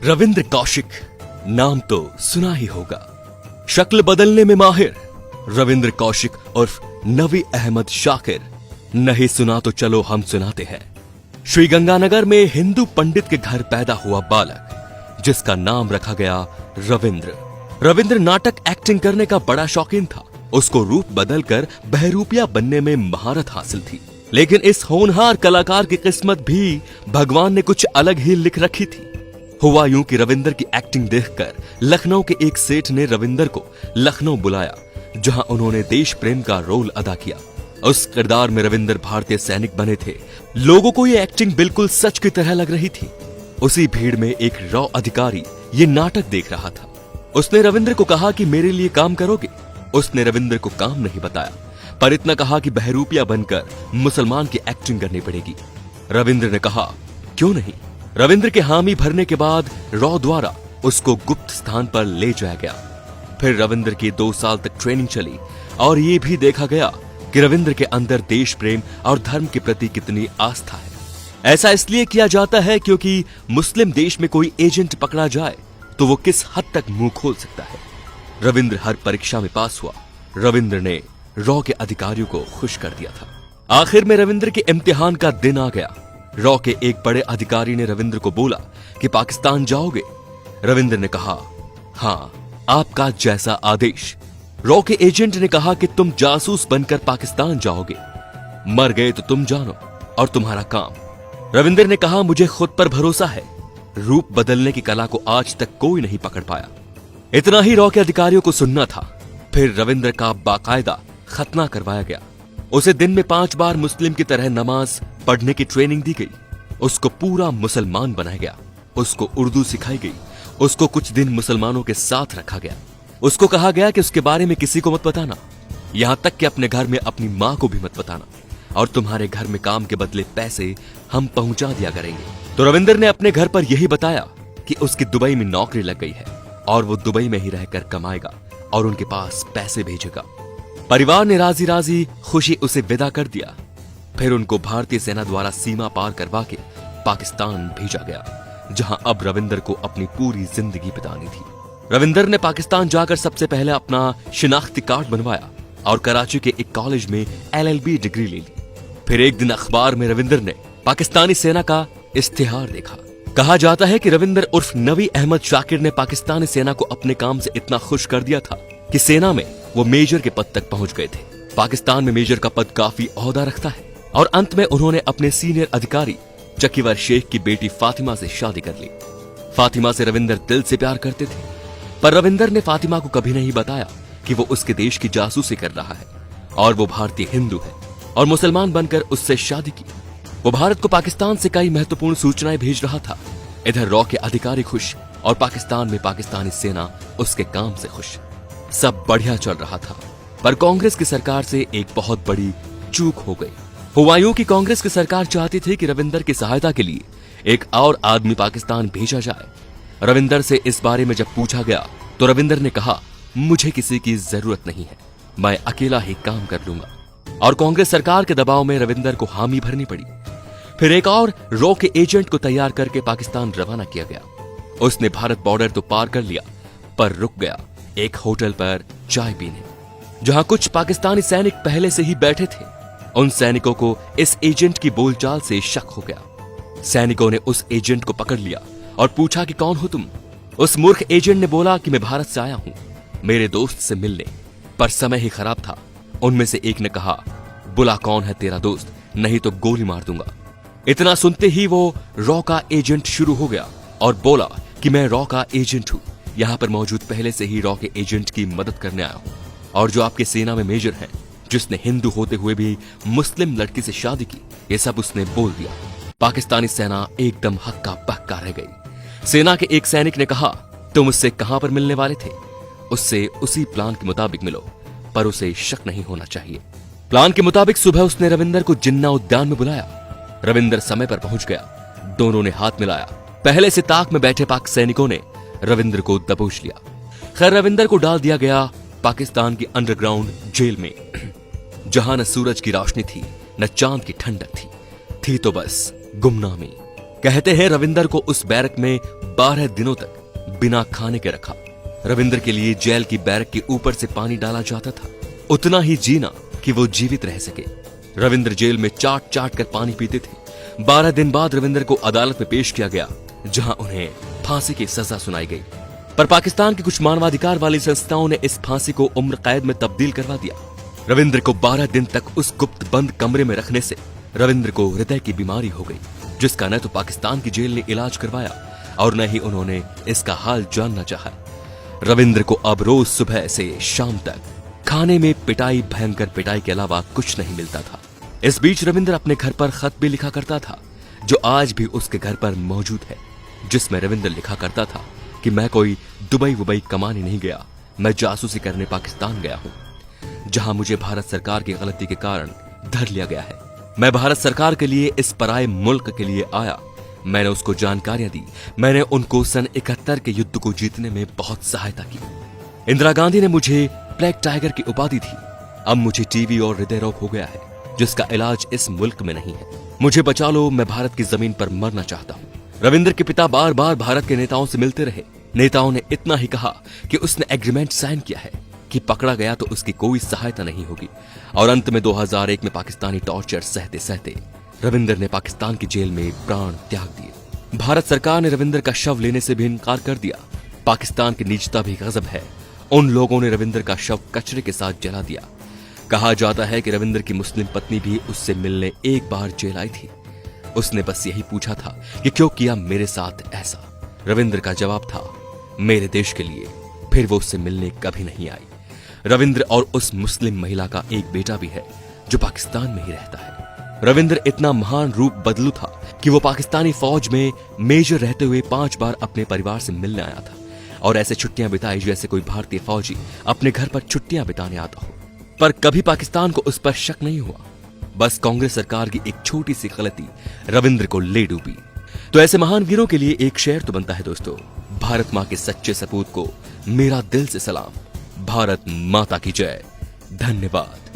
रविंद्र कौशिक नाम तो सुना ही होगा। शक्ल बदलने में माहिर रविंद्र कौशिक उर्फ नवी अहमद शाकिर। नहीं सुना तो चलो हम सुनाते हैं। श्री गंगानगर में हिंदू पंडित के घर पैदा हुआ बालक जिसका नाम रखा गया रविंद्र। रविंद्र नाटक एक्टिंग करने का बड़ा शौकीन था। उसको रूप बदलकर बहरूपिया बनने में महारत हासिल थी। लेकिन इस होनहार कलाकार की किस्मत भी भगवान ने कुछ अलग ही लिख रखी थी। हुआ यूं कि रविंद्र की एक्टिंग देखकर लखनऊ के एक सेठ ने रविंद्र को लखनऊ बुलाया, जहां उन्होंने देश प्रेम का रोल अदा किया। उस किरदार में रविंद्र भारतीय सैनिक बने थे। लोगों को ये एक्टिंग बिल्कुल सच की तरह लग रही थी। उसी भीड़ में एक रॉ अधिकारी ये नाटक देख रहा था। उसने रविंद्र को कहा कि मेरे लिए काम करोगे। उसने रविंद्र को काम नहीं बताया, पर इतना कहा कि बहरूपिया बनकर मुसलमान की एक्टिंग करनी पड़ेगी। रविंद्र ने कहा क्यों नहीं। रविंद्र के हामी भरने के बाद रॉ द्वारा उसको गुप्त स्थान पर ले जाया गया। फिर रविंद्र की 2 साल तक ट्रेनिंग चली और ये भी देखा गया कि रविंद्र के अंदर देश प्रेम और धर्म के प्रति कितनी आस्था है। ऐसा इसलिए किया जाता है क्योंकि मुस्लिम देश में कोई एजेंट पकड़ा जाए तो वो किस हद तक मुंह खोल सकता है। रविंद्र हर परीक्षा में पास हुआ। रविंद्र ने रॉ के अधिकारियों को खुश कर दिया था। आखिर में रविंद्र के इम्तिहान का दिन आ गया। रॉ के एक बड़े अधिकारी ने रविंद्र को बोला कि पाकिस्तान जाओगे। रविंद्र ने कहा हां, आपका जैसा आदेश। रॉ के एजेंट ने कहा कि तुम जासूस बनकर पाकिस्तान जाओगे। मर गए तो तुम जानो और तुम्हारा काम। रविंद्र ने कहा मुझे खुद पर भरोसा है। रूप बदलने की कला को आज तक कोई नहीं पकड़ पाया। इतना ही रॉ के अधिकारियों को सुनना था। फिर रविंद्र का बाकायदा खतना करवाया गया। उसे दिन में 5 बार मुस्लिम की तरह नमाज पढ़ने की ट्रेनिंग दी गई। उसको पूरा मुसलमान बनाया गया। उसको उर्दू सिखाई गई। उसको कुछ दिन मुसलमानों के साथ रखा गया। उसको कहा गया कि उसके बारे में किसी को मत बताना, यहां तक कि अपने घर में अपनी मां को भी मत बताना, और तुम्हारे घर में काम के बदले पैसे हम पहुंचा दिया करेंगे। तो रविंद्र ने अपने घर पर यही बताया कि उसकी दुबई में नौकरी लग गई है और वो दुबई में ही रहकर कमाएगा और उनके पास पैसे भेजेगा। परिवार ने राजी राजी खुशी उसे विदा कर दिया। फिर उनको भारतीय सेना द्वारा सीमा पार करवा के पाकिस्तान भेजा गया, जहां अब रविंद्र को अपनी पूरी जिंदगी बितानी थी। रविंद्र ने पाकिस्तान जाकर सबसे पहले अपना शिनाख्ती कार्ड बनवाया और कराची के एक कॉलेज में LLB डिग्री ले ली। फिर एक दिन अखबार में रविंद्र ने पाकिस्तानी सेना का इश्तिहार देखा। कहा जाता है कि रविंद्र उर्फ नवी अहमद शाकिर ने पाकिस्तानी सेना को अपने काम से इतना खुश कर दिया था कि सेना में वो मेजर के पद तक पहुंच गए थे। पाकिस्तान में मेजर का पद काफी ओहदा रखता है। और अंत में उन्होंने अपने सीनियर अधिकारी चकीवर शेख की बेटी फातिमा से शादी कर ली। फातिमा से रविंद्र दिल से प्यार करते थे, पर रविंद्र ने फातिमा को कभी नहीं बताया कि वो उसके देश की जासूसी कर रहा है और वो भारतीय हिंदू है, और मुसलमान बनकर उससे शादी की। वो भारत को पाकिस्तान से कई महत्वपूर्ण सूचनाएं भेज रहा था। इधर रॉ के अधिकारी खुश और पाकिस्तान में पाकिस्तानी सेना उसके काम से खुश। सब बढ़िया चल रहा था, पर कांग्रेस की सरकार से एक बहुत बड़ी चूक हो गई। हुआ यूं कि कांग्रेस की सरकार चाहती थी कि रविंद्र की सहायता के लिए एक और आदमी पाकिस्तान भेजा जाए। रविंद्र से इस बारे में जब पूछा गया तो रविंद्र ने कहा मुझे किसी की जरूरत नहीं है, मैं अकेला ही काम कर लूंगा। और कांग्रेस सरकार के दबाव में रविंद्र को हामी भरनी पड़ी। फिर एक और रॉ के एजेंट को तैयार करके पाकिस्तान रवाना किया गया। उसने भारत बॉर्डर तो पार कर लिया, पर रुक गया एक होटल पर चाय पीने, जहां कुछ पाकिस्तानी सैनिक पहले से ही बैठे थे। उन सैनिकों को इस एजेंट की बोलचाल से शक हो गया। सैनिकों ने उस एजेंट को पकड़ लिया और पूछा कि कौन हो तुम। उस मूर्ख एजेंट ने बोला कि मैं भारत से आया हूं मेरे दोस्त से मिलने, पर समय ही खराब था। उनमें से एक ने कहा बुला कौन है तेरा दोस्त, नहीं तो गोली मार दूंगा। इतना सुनते ही वो रॉ का एजेंट शुरू हो गया और बोला कि मैं रॉ का एजेंट हूं, यहां पर मौजूद पहले से ही रॉ के एजेंट की मदद करने आया हूं, और जो आपके सेना में मेजर हैं, जिसने हिंदू होते हुए भी मुस्लिम लड़की से शादी की, ये सब उसने बोल दिया। पाकिस्तानी सेना एकदम हक्का बक्का रह गई। सेना के एक सैनिक ने कहा तुम उससे कहां पर मिलने वाले थे? उससे उसी प्लान के मुताबिक मिलो, पर उसे शक नहीं होना चाहिए। प्लान के मुताबिक सुबह उसने रविंद्र को जिन्ना उद्यान में बुलाया। रविंद्र समय पर पहुंच गया। दोनों ने हाथ मिलाया। पहले से ताक में बैठे पाक सैनिकों ने रविंद्र को दबोच लिया। खैर रविंद्र को डाल दिया गया पाकिस्तान की अंडरग्राउंड जेल में, जहां न सूरज की रोशनी थी न चांद की ठंडक थी तो बस गुमनामी। कहते हैं रविंदर को उस बैरक में 12 दिनों तक बिना खाने के रखा। रविंदर के लिए जेल की बैरक के ऊपर से पानी डाला जाता था, उतना ही जीना कि वो जीवित रह सके। रविंदर जेल में चाट चाट कर पानी पीते थे। 12 दिन बाद रविंदर को अदालत में पेश किया गया, जहां उन्हें फांसी की सजा सुनाई गई। पर पाकिस्तान की कुछ मानवाधिकार वाली संस्थाओं ने इस फांसी को उम्र कैद में तब्दील करवा दिया। रविंद्र को 12 दिन तक उस गुप्त बंद कमरे में रखने से रविंद्र को हृदय की बीमारी हो गई, जिसका न तो पाकिस्तान की जेल ने इलाज करवाया और न ही उन्होंने इसका हाल जानना चाहा। रविंद्र को अब रोज सुबह से शाम तक खाने में पिटाई, भयंकर पिटाई के अलावा कुछ नहीं मिलता था। इस बीच रविंद्र अपने घर पर खत भी लिखा करता था, जो आज भी उसके घर पर मौजूद है, जिसमें रविंद्र लिखा करता था कि मैं कोई दुबई कमाने नहीं गया, मैं जासूसी करने पाकिस्तान गया हूं, जहां मुझे भारत सरकार की गलती के कारण धर लिया गया है। मैं भारत सरकार के लिए इस पराये मुल्क के लिए आया। मैंने उसको जानकारियां दी, मैंने उनको सन 71 के युद्ध को जीतने में बहुत सहायता की। इंदिरा गांधी ने मुझे ब्लैक टाइगर की उपाधि दी। अब मुझे टीबी और हृदय रोग हो गया है, जिसका इलाज इस मुल्क में नहीं है। मुझे बचा लो, मैं भारत की जमीन पर मरना चाहता हूँ। रविंद्र के पिता बार बार भारत के नेताओं से मिलते रहे। नेताओं ने इतना ही कहा कि उसने एग्रीमेंट साइन किया है कि पकड़ा गया तो उसकी कोई सहायता नहीं होगी। और अंत में 2001 में पाकिस्तानी टॉर्चर सहते सहते रविंद्र ने पाकिस्तान की जेल में प्राण त्याग दिए। भारत सरकार ने रविंद्र का शव लेने से भी इनकार कर दिया। पाकिस्तान की नीचता भी गजब है। उन लोगों ने रविंद्र का शव कचरे के साथ जला दिया। कहा जाता है कि रविंद्र की मुस्लिम पत्नी भी उससे मिलने एक बार जेल आई थी। उसने बस यही पूछा था कि क्यों किया मेरे साथ ऐसा। रविंद्र का जवाब था, मेरे देश के लिए। फिर वो उससे मिलने कभी नहीं आई। रविंद्र और उस मुस्लिम महिला का एक बेटा भी है, जो पाकिस्तान में ही रहता है। रविंद्र इतना महान रूप बदलू था कि वो पाकिस्तानी फौज में मेजर रहते हुए 5 बार अपने परिवार से मिलने आया था और ऐसे छुट्टियां बिताई जैसे कोई भारतीय फौजी अपने घर पर छुट्टियां बिताने आता हो। पर कभी पाकिस्तान को उस पर शक नहीं हुआ। बस कांग्रेस सरकार की एक छोटी सी गलती रविंद्र को ले डूबी। तो ऐसे महान वीरों के लिए एक शेर तो बनता है दोस्तों, भारत मां के सच्चे सपूत को मेरा दिल से सलाम। भारत माता की जय। धन्यवाद।